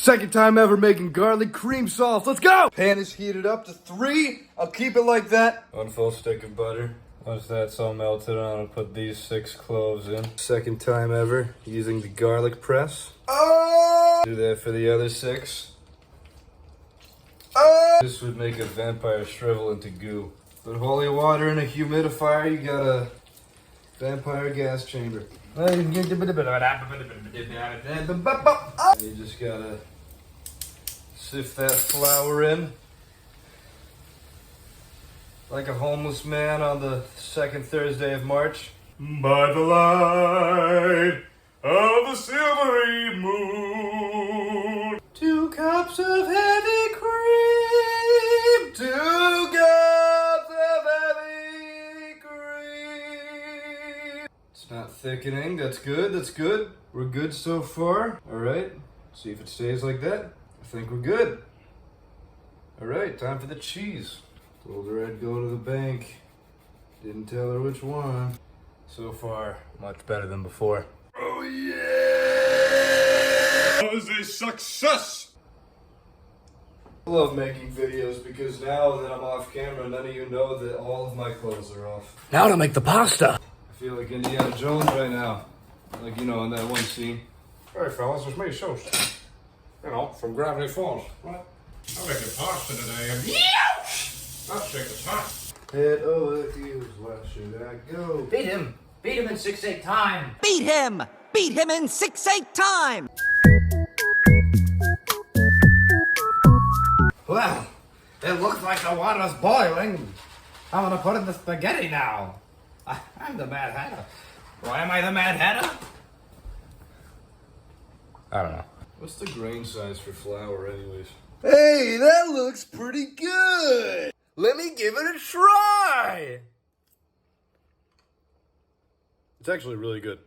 Second time ever making garlic cream sauce. Let's go! Pan is heated up to 3. I'll keep it like that. 1 full stick of butter. Once that's all melted, I'm gonna put these 6 cloves in. Second time ever using the garlic press. Oh! Do that for the other 6. Oh! This would make a vampire shrivel into goo. Put holy water in a humidifier, you got a vampire gas chamber. You just gotta sift that flour in like a homeless man on the 2nd Thursday of March. By the light of the silvery moon, 2 cups of heavy cream, 2 cups of heavy cream. It's not thickening, that's good, that's good. We're good so far. All right, see if it stays like that. I think we're good. All right, time for the cheese. Told her I'd go to the bank. Didn't tell her which one. So far, much better than before. Oh yeah! That was a success! I love making videos because now that I'm off camera, none of you know that all of my clothes are off. Now to make the pasta. I feel like Indiana Jones right now. Like, you know, in that one scene. Hey fellas, it's me, Soast. You know, from Gravity Falls. What? I'm making pasta today and I'll shake the top. Head over heels, where should I go? Beat him. Beat him in 6/8 time. Beat him! Beat him in 6/8 time! Well, it looks like the water's boiling. I'm gonna put in the spaghetti now. I'm the Mad Hatter. Why am I the Mad Hatter? I don't know. What's the grain size for flour anyways? Hey, that looks pretty good! Let me give it a try! It's actually really good.